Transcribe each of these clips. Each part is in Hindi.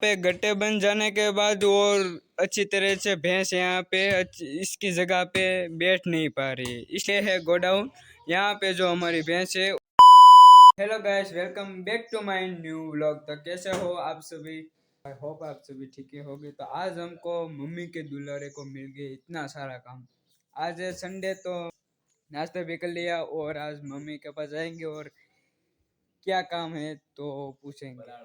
पे गट्टे बन जाने के बाद और अच्छी तरह से भैंस यहाँ पे इसकी जगह पे बैठ नहीं पा रही, इसलिए है गोडाउन यहाँ पे जो हमारी भैंस है। Hello guys, welcome back to my new vlog. तो कैसे हो आप सभी? आई होप आप सभी ठीक ही होंगे। तो आज हमको मम्मी के दुलारे को मिल गए इतना सारा काम। आज है संडे, तो नाश्ता भी कर लिया और आज मम्मी के पास जाएंगे और क्या काम है तो पूछेंगे।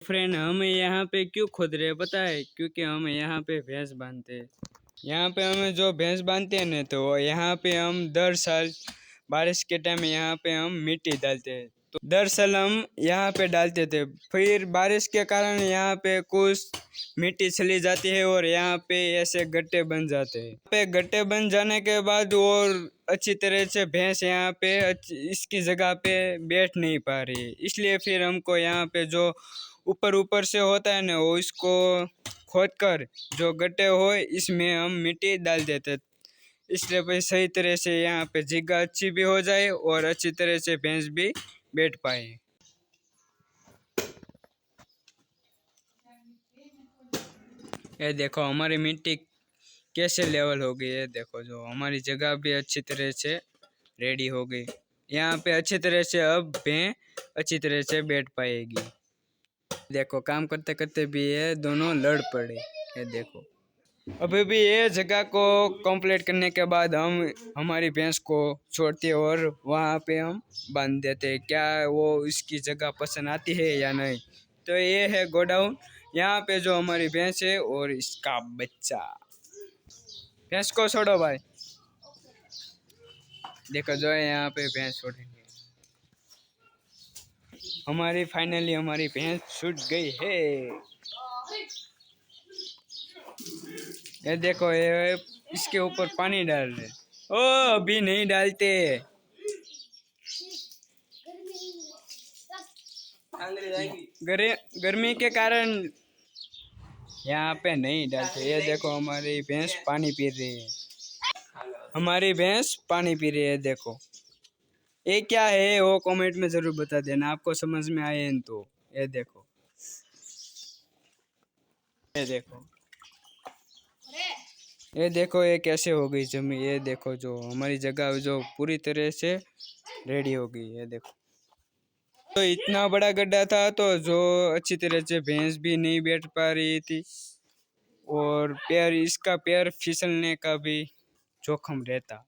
फ्रेंड, हम यहाँ पे क्यों खोद रहे हैं पता है? क्योंकि हम यहाँ पे भैंस बांधते हैं। यहाँ पे हमें जो भैंस बांधते हैं ना, तो यहाँ पे हम दर साल बारिश के टाइम यहाँ पे हम मिट्टी डालते हैं। तो दर साल हम यहाँ पे डालते थे, फिर बारिश के कारण यहाँ पे कुछ मिट्टी चली जाती है और यहाँ पे ऐसे गड्ढे बन जाते हैं। पे गड्ढे बन जाने के बाद और अच्छी तरह से भैंस यहाँ पे इसकी जगह पे बैठ नहीं पा रही, इसलिए फिर हमको यहाँ पे जो ऊपर ऊपर से होता है ना, वो इसको खोद कर जो गड्ढे हो इसमें हम मिट्टी डाल देते, इसलिए भाई सही तरह से यहाँ पे जगह अच्छी भी हो जाए और अच्छी तरह से भैंस भी बैठ पाए। ये देखो हमारी मिट्टी कैसे लेवल हो गई है। देखो जो हमारी जगह भी अच्छी तरह से रेडी हो गई, यहाँ पे अच्छी तरह से अब भैंस अच्छी तरह से बैठ पाएगी। देखो काम करते करते भी ये दोनों लड़ पड़े। ये देखो अभी भी ये जगह को कंप्लीट करने के बाद हम हमारी भैंस को छोड़ते हैं और वहाँ पे हम बांध देते हैं। क्या वो इसकी जगह पसंद आती है या नहीं? तो ये है गोडाउन, यहाँ पे जो हमारी भैंस है और इसका बच्चा। भैंस को छोड़ो भाई। देखो जो है यहाँ पे भैंस छोड़ेंगे। हमारी फाइनली हमारी भैंस छूट गई है। ये देखो ये इसके ऊपर पानी डाल रहे। ओ अभी नहीं डालते, गर्मी के कारण यहाँ पे नहीं डालते। ये देखो हमारी भैंस पानी पी रही है। हमारी भैंस पानी पी रही है। देखो ये क्या है वो कमेंट में जरूर बता देना, आपको समझ में आए तो। ये देखो, ये देखो, ये देखो ये कैसे हो गई जमी। ये देखो जो हमारी जगह जो पूरी तरह से रेडी हो गई। ये देखो तो इतना बड़ा गड्ढा था तो जो अच्छी तरह से भैंस भी नहीं बैठ पा रही थी और पैर इसका पैर फिसलने का भी जोखम रहता।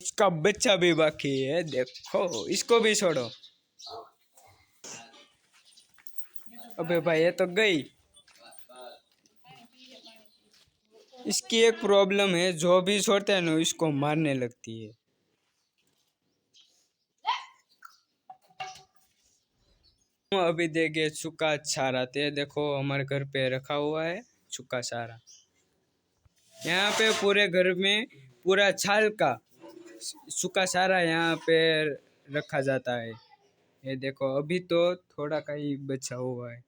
इसका बच्चा भी बाकी है। देखो इसको भी छोड़ो। अबे भाई ये तो गई। इसकी एक प्रॉब्लम है, जो भी छोड़ता है ना इसको मारने लगती है। अभी देखे सूखा चारा, ते देखो हमारे घर पे रखा हुआ है सूखा चारा। यहाँ पे पूरे घर में पूरा छाल का सूखा चारा यहाँ पे रखा जाता है। ये देखो अभी तो थोड़ा का ही बचा हुआ है।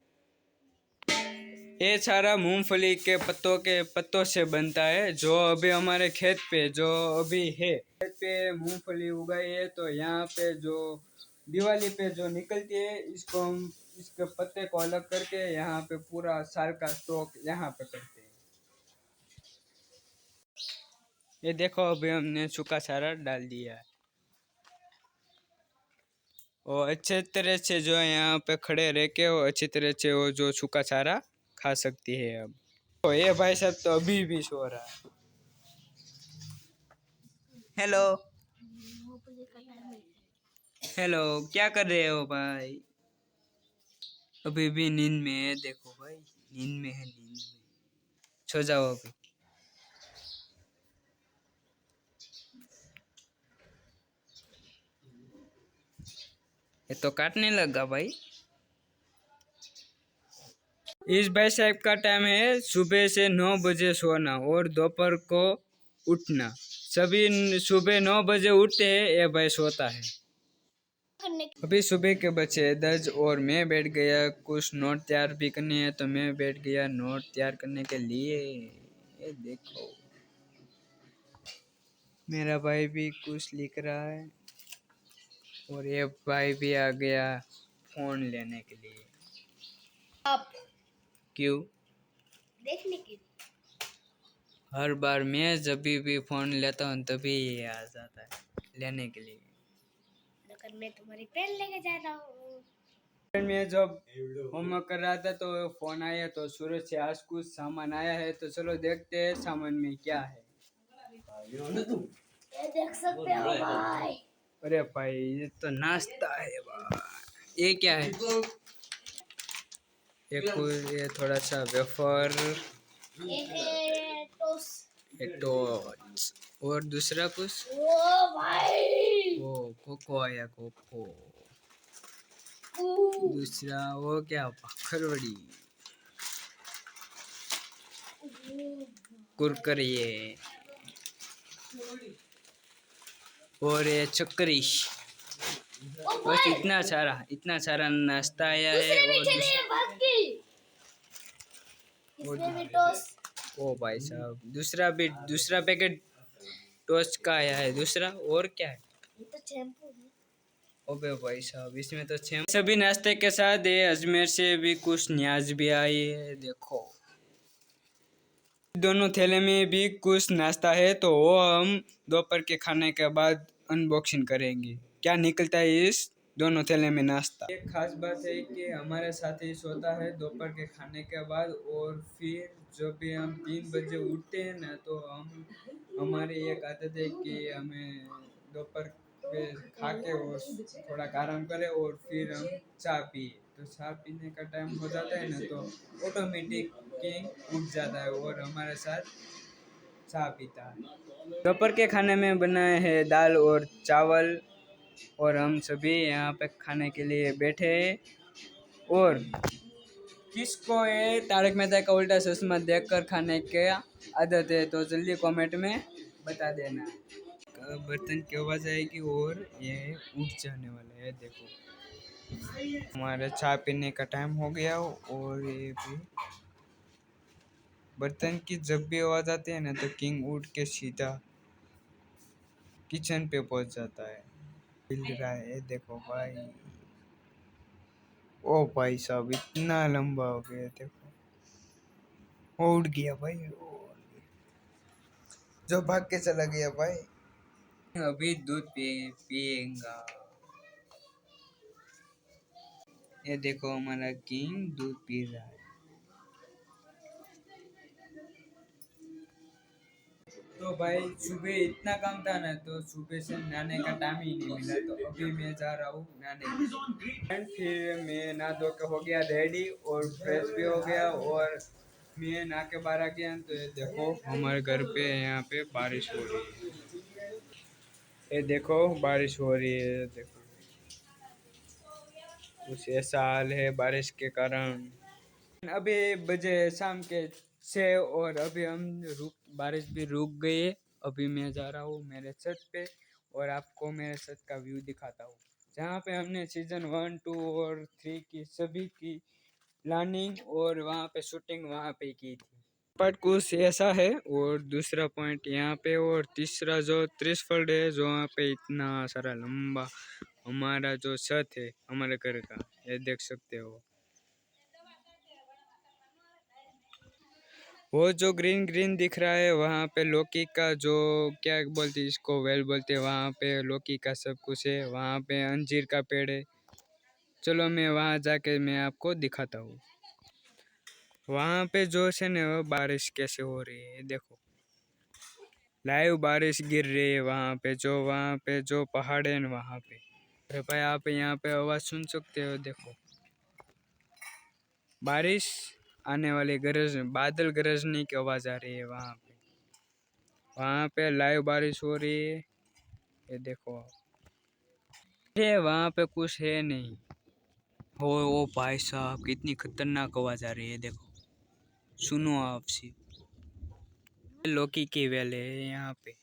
ये सारा मूंगफली के पत्तों से बनता है। जो अभी हमारे खेत पे जो अभी है, खेत पे मूंगफली उगाई है, तो यहाँ पे जो दिवाली पे जो निकलती है इसको हम इसके पत्ते को अलग करके यहाँ पे पूरा साल का स्टॉक यहाँ पे करते हैं। ये देखो अभी हमने सूखा चारा डाल दिया है और अच्छे तरह से जो है यहाँ पे खड़े रह के वो अच्छी तरह से वो जो सूखा चारा खा सकती है। अब तो ये भाई साहब तो अभी भी सो रहा है। हेलो हेलो, क्या कर रहे हो भाई? अभी भी नींद में है। देखो भाई नींद में है, नींद में। सो जाओ अभी। ये तो काटने लगा भाई। इस भाई साहब का टाइम है सुबह से 9 बजे सोना और दोपहर को उठना। सभी सुबह 9 बजे उठते हैं, ये भाई सोता है। अभी सुबह के बचे 10 और मैं बैठ गया कुछ नोट तैयार भी करने हैं, तो मैं बैठ गया नोट तैयार करने के लिए। ये देखो मेरा भाई भी कुछ लिख रहा है और ये भाई भी आ गया फोन लेने के लिए। आप क्यों? देखने के लिए। हर बार मैं जब भी फोन लेता हूँ तभी ये आ जाता है लेने के लिए। लेकिन मैं तुम्हारी पेन लेके जा रहा हूँ। मैं जब होमवर्क कर रहा था तो फोन आया, तो सूरज से आज कुछ सामान आया है, तो चलो देखते हैं सामान में क्या है। ये देख सकते हो भाई। अरे भाई ये तो नाश्ता है भाई। ये क्या है? ये थोड़ा सा वेफर, एक टोस्ट। एक टोस्ट और दूसरा कुछ। ओ भाई। वो कोको आया, कोको। ऊ, दूसरा वो क्या, खरवड़ी, कुरकुरे और ये चक्करी। ओ बस भाई। इतना सारा नाश्ता आया है। दूसरे भी और चले हैं बात की। इसमें भी टोस्ट। ओ भाई साहब दूसरा पैकेट टोस्ट का आया है दूसरा। और क्या है? ये तो शैम्पू है। ओबे भाई साहब इसमें तो छह। सभी नाश्ते के साथ ये अजमेर से भी कुछ न्याज भी आई है, देखो। दोनों थैले में भी कुछ नाश्ता है, तो वो हम दोपहर के खाने के बाद अनबॉक्सिंग करेंगे क्या निकलता है इस दोनों थैले में नाश्ता। एक खास बात है कि हमारे साथ ही सोता है दोपहर के खाने के बाद, और फिर जब भी हम 3 बजे उठते हैं ना, तो हमारी एक आदत है कि हमें दोपहर पे खा के और थोड़ा आराम करें और फिर हम चाय पिए। तो चाय पीने का टाइम हो जाता है ना, तो ऑटोमेटिक किंग उठ जाता है और हमारे साथ चाय पीता है। दोपहर के खाने में बनाए हैं दाल और चावल, और हम सभी यहाँ पे खाने के लिए बैठे हैं। और किसको ये तारक मेहता का उल्टा चश्मा देखकर खाने की आदत है, तो जल्दी कमेंट में बता देना। बर्तन की आवाज आएगी और ये उठ जाने वाला है, देखो। हमारे चाय पीने का टाइम हो गया और ये भी बर्तन की जब भी आवाज आती है ना, तो किंग उठ के सीधा किचन पे पहुंच जाता है। हिल रहा है, ये देखो भाई। ओ भाई साहब इतना लंबा हो गया, देखो। वो उड़ गया भाई, जो भाग के चला गया भाई। अभी दूध पिएगा। ये देखो हमारा किंग दूध पी रहा है। तो भाई सुबह इतना काम था ना, तो सुबह से नहाने का टाइम ही नहीं मिला, तो अभी मैं जा रहा हूँ नहाने। एंड फिर मैं नहा धो के हो गया रेडी और फ्रेश भी हो गया, और मैं नहा के बाहर आ गया। तो ये देखो हमारे घर पे यहाँ पे बारिश हो रही है। ये देखो बारिश हो रही है, देखो कुछ ऐसा हाल है बारिश के कारण। अभी बजे शाम के 6 और अभी हम रुक बारिश भी रुक गई है। अभी मैं जा रहा हूँ मेरे छत पे और आपको मेरे छत का व्यू दिखाता हूँ, जहाँ पे हमने सीजन 1, 2 और 3 की सभी की प्लानिंग और वहाँ पे शूटिंग वहाँ पे की थी। पार्ट कुछ ऐसा है, और दूसरा पॉइंट यहाँ पे, और तीसरा जो त्रिशफल है जो वहाँ पे इतना सारा लंबा हमारा जो छत है हमारे घर का, ये देख सकते हो। वो जो ग्रीन ग्रीन दिख रहा है वहाँ पे लौकी का जो क्या बोलते हैं इसको, वेल बोलते हैं, वहाँ पे लौकी का सब कुछ है। वहाँ पे अंजीर का पेड़ है। चलो मैं वहाँ जाके मैं आपको दिखाता हूँ। वहाँ पे जो है ना बारिश कैसे हो रही है, देखो लाइव बारिश गिर रही है वहाँ पे जो पहाड़ है ना वहाँ पे। अरे भाई आप यहाँ पे आवाज़ सुन सकते हो, देखो बारिश आने वाली गरज, बादल गरजने की आवाज़ आ रही है वहाँ पे लाइव बारिश हो रही है, ये देखो आप। ये वहाँ पे कुछ है नहीं। ओ भाई साहब, कितनी खतरनाक आवाज आ रही है, देखो, सुनो आपसी। लोकी की वैली है यहाँ पे,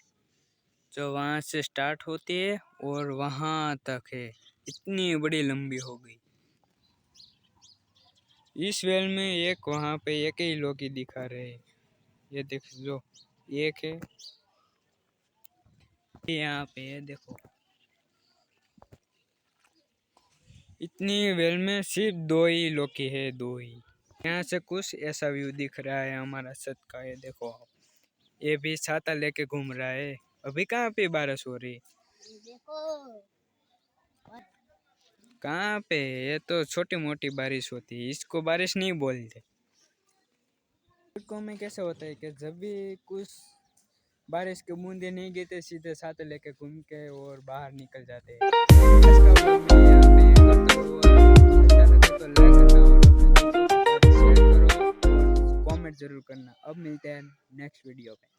जो वहाँ से स्टार्ट होती है और वहाँ तक है, इतनी बड़ी लंबी हो गई। इस वेल में एक वहाँ पे एक ही लोकी दिखा रहे हैं, ये देख लो, एक है यहाँ पे, ये देखो। इतनी वेल में सिर्फ दो ही लोकी है, दो ही। यहाँ से कुछ ऐसा व्यू दिख रहा है हमारा छत का, ये देखो आप। ये भी छाता लेके घूम रहा है। अभी कहाँ पे बारिश हो रही है? देखो कहाँ पे? ये तो छोटी मोटी बारिश होती है, इसको बारिश नहीं बोलते। लड़कों में कैसे होता है कि जब भी कुछ बारिश के बूंदे नहीं गिरते, सीधे छाते लेके घूम के और बाहर निकल जाते हैं। इसका ब्लॉग मैं यहाँ पे एंड करता हूँ। अच्छा लगे तो लाइक करना और अपने दोस्तों के साथ शेयर करो और कमेंट जरूर करना। अब मिलते हैं नेक्स्ट वीडियो पे।